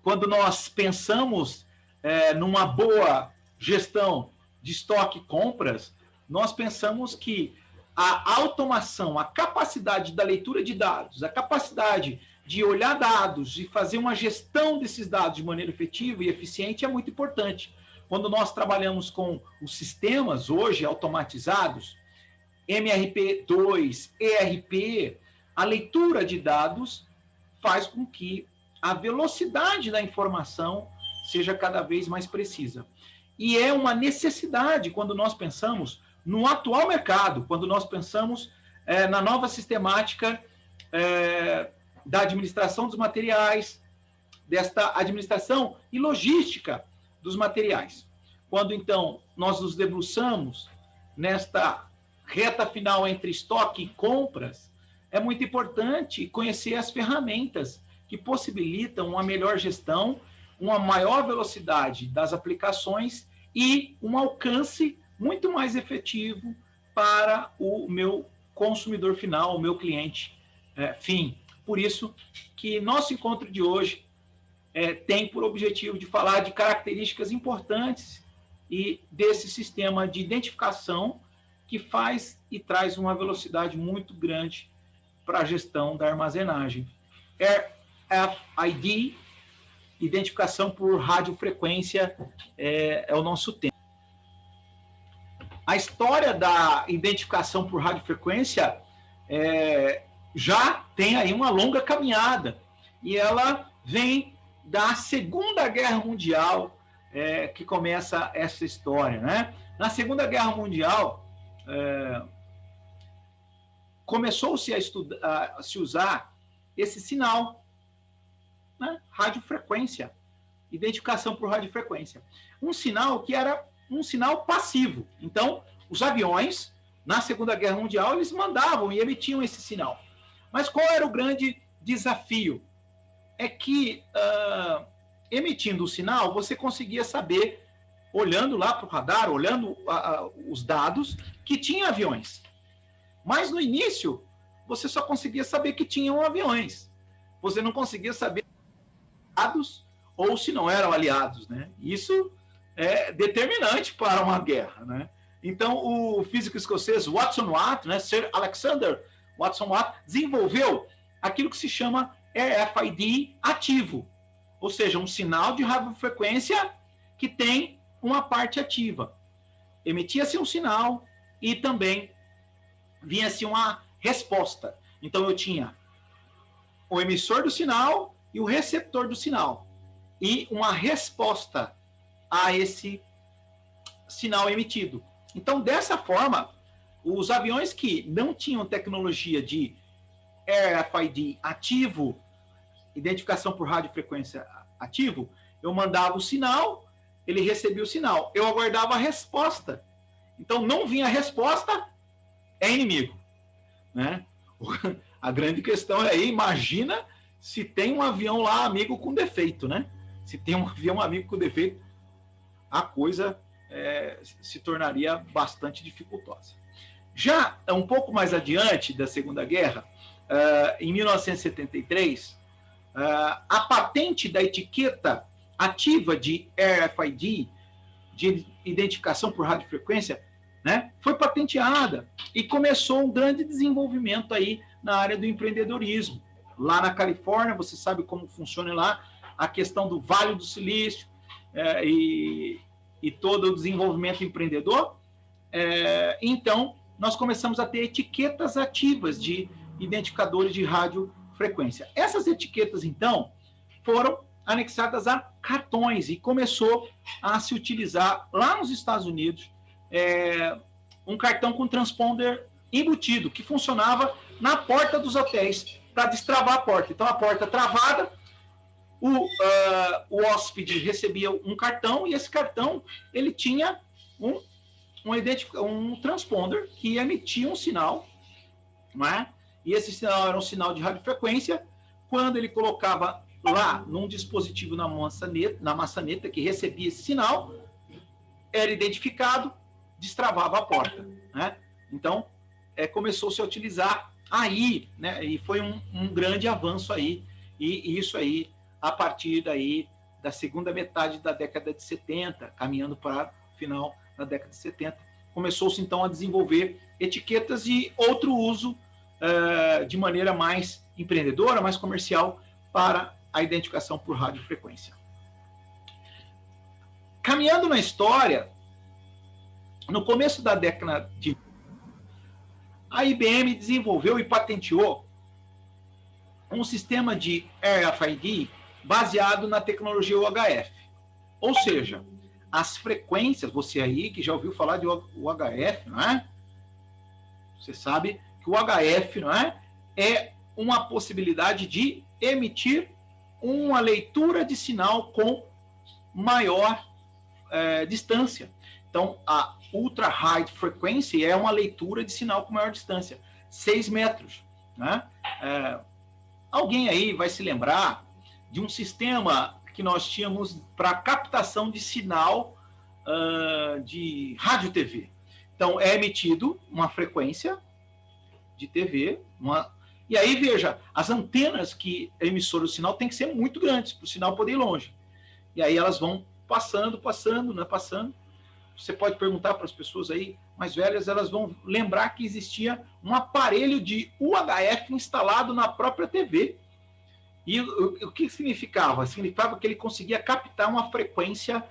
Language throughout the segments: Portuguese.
quando nós pensamos numa boa gestão de estoque e compras, nós pensamos que a automação, a capacidade da leitura de dados, a capacidade de olhar dados e fazer uma gestão desses dados de maneira efetiva e eficiente é muito importante. Quando nós trabalhamos com os sistemas hoje automatizados, MRP2, ERP, a leitura de dados faz com que a velocidade da informação seja cada vez mais precisa. E é uma necessidade quando nós pensamos no atual mercado, quando nós pensamos na nova sistemática da administração dos materiais, desta administração e logística dos materiais. Quando, então, nós nos debruçamos nesta reta final entre estoque e compras, é muito importante conhecer as ferramentas que possibilitam uma melhor gestão, uma maior velocidade das aplicações e um alcance muito mais efetivo para o meu consumidor final, o meu cliente fim. Por isso que nosso encontro de hoje tem por objetivo de falar de características importantes e desse sistema de identificação que faz e traz uma velocidade muito grande para a gestão da armazenagem. RFID, identificação por radiofrequência, é o nosso tema. A história da identificação por radiofrequência já tem aí uma longa caminhada, e ela vem da Segunda Guerra Mundial, que começa essa história, né? Na Segunda Guerra Mundial, começou-se a se usar esse sinal, né? Radiofrequência, identificação por radiofrequência. Um sinal que era um sinal passivo. Então, os aviões, na Segunda Guerra Mundial, eles mandavam e emitiam esse sinal. Mas qual era o grande desafio? É que, emitindo o sinal, você conseguia saber, olhando lá para o radar, olhando os dados, que tinha aviões. Mas, no início, você só conseguia saber que tinham aviões. Você não conseguia saber aliados ou se não eram aliados, né? Isso é determinante para uma guerra, né? Então, o físico escocês Watson Watt, né, Sir Alexander Watson Watt, desenvolveu aquilo que se chama RFID ativo, ou seja, um sinal de radiofrequência que tem uma parte ativa. Emitia-se um sinal e também vinha-se uma resposta. Então, eu tinha o emissor do sinal e o receptor do sinal, e uma resposta a esse sinal emitido. Então, dessa forma, os aviões que não tinham tecnologia de RFID ativo, identificação por radiofrequência ativo, eu mandava o sinal, ele recebia o sinal, eu aguardava a resposta. Então, não vinha a resposta, é inimigo, né? A grande questão é aí, imagina se tem um avião lá amigo com defeito, né? Se tem um avião amigo com defeito, a coisa se tornaria bastante dificultosa. Já um pouco mais adiante da Segunda Guerra, em 1973, a patente da etiqueta ativa de RFID, de identificação por radiofrequência, né, foi patenteada e começou um grande desenvolvimento aí na área do empreendedorismo. Lá na Califórnia, você sabe como funciona lá a questão do Vale do Silício e todo o desenvolvimento empreendedor. Então, nós começamos a ter etiquetas ativas de identificadores de radiofrequência. Essas etiquetas, então, foram anexadas a cartões e começou a se utilizar lá nos Estados Unidos um cartão com transponder embutido, que funcionava na porta dos hotéis para destravar a porta. Então, a porta travada, o hóspede recebia um cartão e esse cartão ele tinha um transponder que emitia um sinal, não é? E esse sinal era um sinal de radiofrequência. Quando ele colocava lá num dispositivo na maçaneta que recebia esse sinal, era identificado, destravava a porta, né? Então, começou-se a utilizar aí, né? E foi um grande avanço aí, e isso aí a partir daí da segunda metade da década de 70, caminhando para o final da década de 70, começou-se então a desenvolver etiquetas de outro uso de maneira mais empreendedora, mais comercial, para a identificação por radiofrequência. Caminhando na história, no começo da década de... a IBM desenvolveu e patenteou um sistema de RFID baseado na tecnologia UHF. Ou seja, as frequências, você aí que já ouviu falar de UHF, não é? Você sabe que o UHF, não é? É uma possibilidade de emitir uma leitura de sinal com maior distância. Então, a Ultra High Frequency é uma leitura de sinal com maior distância, 6 metros. Né? Alguém aí vai se lembrar de um sistema que nós tínhamos para captação de sinal de rádio TV. Então, é emitido uma frequência de TV, e aí, veja, as antenas que emissoram o sinal têm que ser muito grandes para o sinal poder ir longe. E aí elas vão passando, né, passando. Você pode perguntar para as pessoas aí mais velhas, elas vão lembrar que existia um aparelho de UHF instalado na própria TV. E o que significava? Significava que ele conseguia captar uma frequência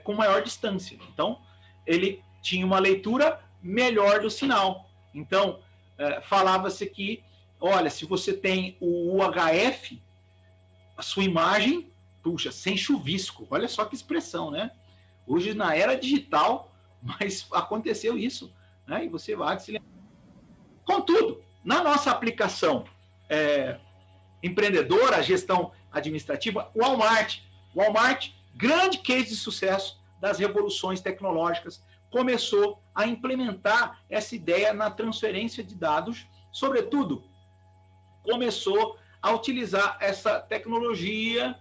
com maior distância. Então, ele tinha uma leitura melhor do sinal. Então, falava-se que, olha, se você tem o UHF, a sua imagem, puxa, sem chuvisco. Olha só que expressão, né? Hoje, na era digital, mas aconteceu isso, né? E você vai se lembrar. Contudo, na nossa aplicação empreendedora, gestão administrativa, Walmart, grande case de sucesso das revoluções tecnológicas, começou a implementar essa ideia na transferência de dados, sobretudo, começou a utilizar essa tecnologia,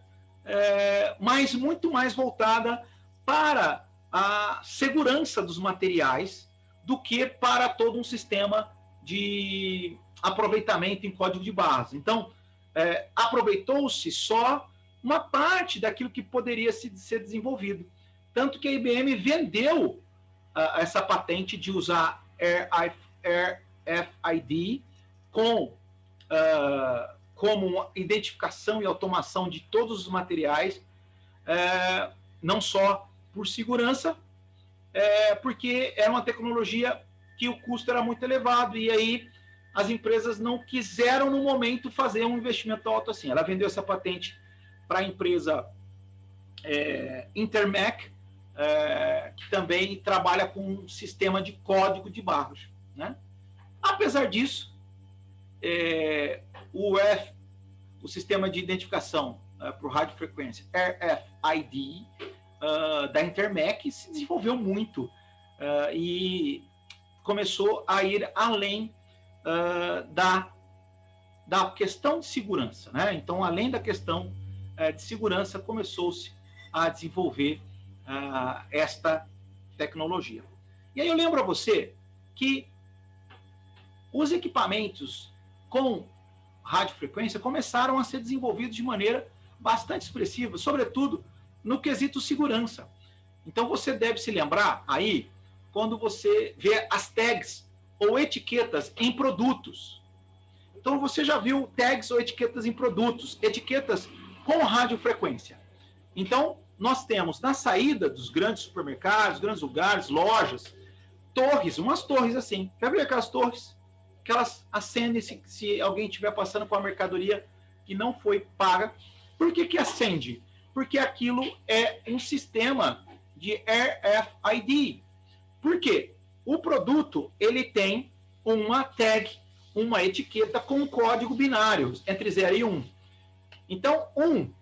mas muito mais voltada para a segurança dos materiais do que para todo um sistema de aproveitamento em código de barras. Então, aproveitou-se só uma parte daquilo que poderia ser desenvolvido. Tanto que a IBM vendeu essa patente de usar RFID como identificação e automação de todos os materiais, não só por segurança, porque era uma tecnologia que o custo era muito elevado, e aí as empresas não quiseram, no momento, fazer um investimento alto assim. Ela vendeu essa patente para a empresa Intermec, que também trabalha com um sistema de código de barras. Né? Apesar disso, o sistema de identificação por radiofrequência, RFID, da Intermec, se desenvolveu muito e começou a ir além da questão de segurança. Né? Então, além da questão de segurança, começou-se a desenvolver esta tecnologia. E aí eu lembro a você que os equipamentos com radiofrequência começaram a ser desenvolvidos de maneira bastante expressiva, sobretudo no quesito segurança. Então você deve se lembrar aí, quando você vê as tags ou etiquetas em produtos. Então você já viu tags ou etiquetas em produtos, etiquetas com radiofrequência. Então, nós temos na saída dos grandes supermercados, grandes lugares, lojas, torres, umas torres assim. Quer ver aquelas torres? Que elas acendem se alguém estiver passando com a mercadoria que não foi paga. Por que acende? Porque aquilo é um sistema de RFID. Por quê? O produto, ele tem uma tag, uma etiqueta com um código binário, entre 0 e 1. Então, 1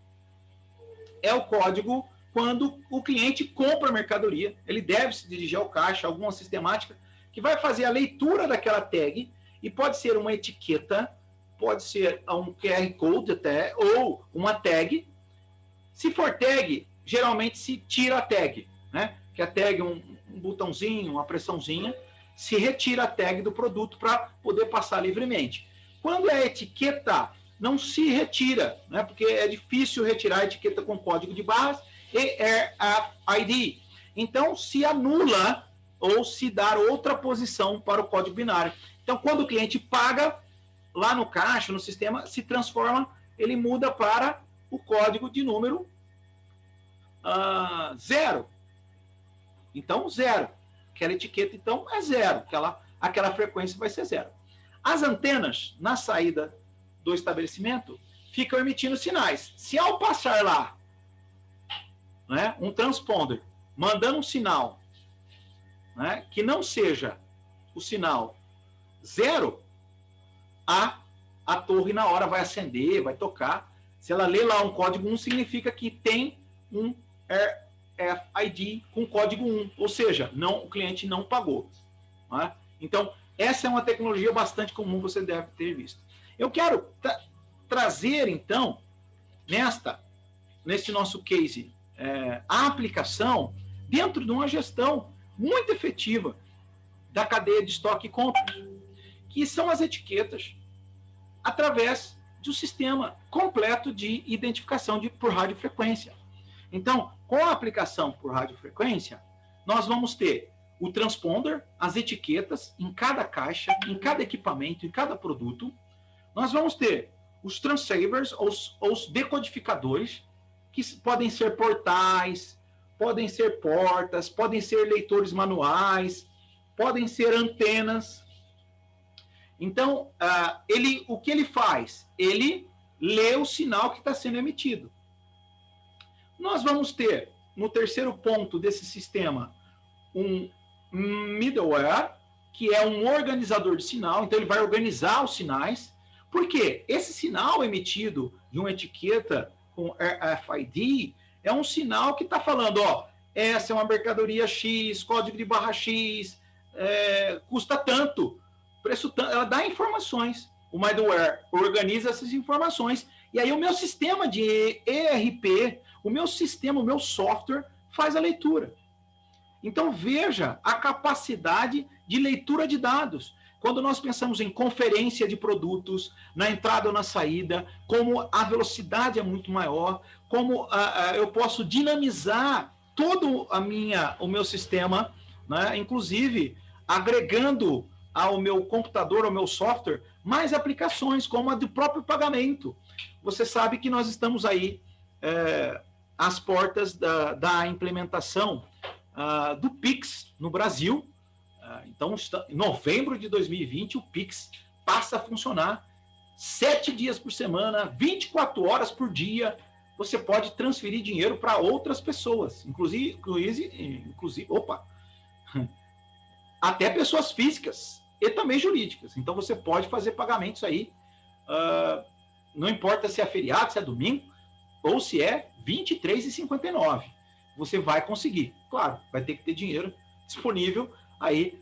é o código quando o cliente compra a mercadoria, ele deve se dirigir ao caixa, alguma sistemática, que vai fazer a leitura daquela tag, e pode ser uma etiqueta, pode ser um QR Code até, ou uma tag. Se for tag, geralmente se tira a tag, né? Que a tag é um botãozinho, uma pressãozinha, se retira a tag do produto para poder passar livremente. Quando é etiqueta, não se retira, né? Porque é difícil retirar a etiqueta com código de barras e RFID. Então, se anula ou se dar outra posição para o código binário. Então, quando o cliente paga, lá no caixa, no sistema, se transforma, ele muda para o código de número 0. Então, 0. Aquela etiqueta, então, é 0. Aquela frequência vai ser 0. As antenas, na saída do estabelecimento, ficam emitindo sinais. Se ao passar lá, né, um transponder mandando um sinal, né, que não seja o sinal 0, a torre na hora vai acender, vai tocar. Se ela lê lá um código 1, significa que tem um RFID com código 1, ou seja, o cliente não pagou. Né? Então, essa é uma tecnologia bastante comum, você deve ter visto. Eu quero trazer, então, nesse nosso case, a aplicação dentro de uma gestão muito efetiva da cadeia de estoque e compras, que são as etiquetas, através do sistema completo de identificação por radiofrequência. Então, com a aplicação por radiofrequência, nós vamos ter o transponder, as etiquetas em cada caixa, em cada equipamento, em cada produto. Nós vamos ter os transceivers, os decodificadores, que podem ser portais, podem ser portas, podem ser leitores manuais, podem ser antenas. Então, o que ele faz? Ele lê o sinal que está sendo emitido. Nós vamos ter, no terceiro ponto desse sistema, um middleware, que é um organizador de sinal. Então, ele vai organizar os sinais. Por quê? Esse sinal emitido de uma etiqueta com RFID é um sinal que está falando, ó, essa é uma mercadoria X, código de barra X, custa tanto, preço tanto. Ela dá informações. O middleware organiza essas informações. E aí o meu sistema de ERP, o meu sistema, o meu software, faz a leitura. Então, veja a capacidade de leitura de dados. Quando nós pensamos em conferência de produtos, na entrada ou na saída, como a velocidade é muito maior, como eu posso dinamizar todo o meu sistema, né? Inclusive agregando ao meu computador, ao meu software, mais aplicações, como a do próprio pagamento. Você sabe que nós estamos aí às portas da implementação do Pix no Brasil. Então, em novembro de 2020, o Pix passa a funcionar 7 dias por semana, 24 horas por dia. Você pode transferir dinheiro para outras pessoas, inclusive até pessoas físicas e também jurídicas. Então, você pode fazer pagamentos aí, não importa se é feriado, se é domingo, ou se é 23,59. Você vai conseguir. Claro, vai ter que ter dinheiro disponível aí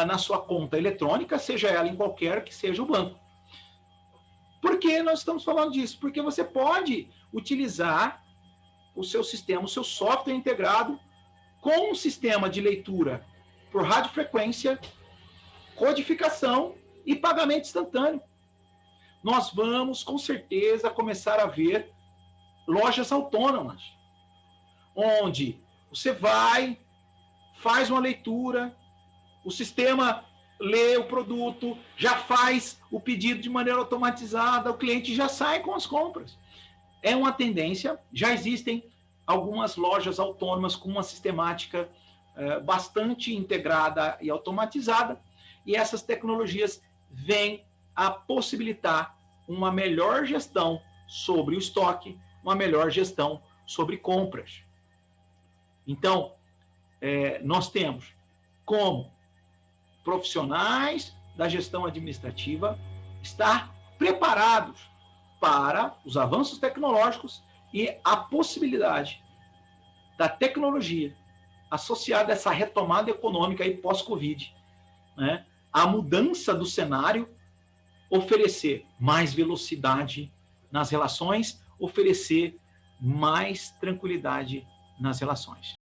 na sua conta eletrônica, seja ela em qualquer que seja o banco. Por que nós estamos falando disso? Porque você pode utilizar o seu sistema, o seu software integrado com um sistema de leitura por radiofrequência, codificação e pagamento instantâneo. Nós vamos, com certeza, começar a ver lojas autônomas, onde você vai, faz uma leitura, o sistema lê o produto, já faz o pedido de maneira automatizada, o cliente já sai com as compras. É uma tendência, já existem algumas lojas autônomas com uma sistemática bastante integrada e automatizada, e essas tecnologias vêm a possibilitar uma melhor gestão sobre o estoque, uma melhor gestão sobre compras. Então, nós temos como profissionais da gestão administrativa estar preparados para os avanços tecnológicos e a possibilidade da tecnologia associada a essa retomada econômica aí pós-Covid, né? A mudança do cenário, oferecer mais velocidade nas relações, oferecer mais tranquilidade nas relações.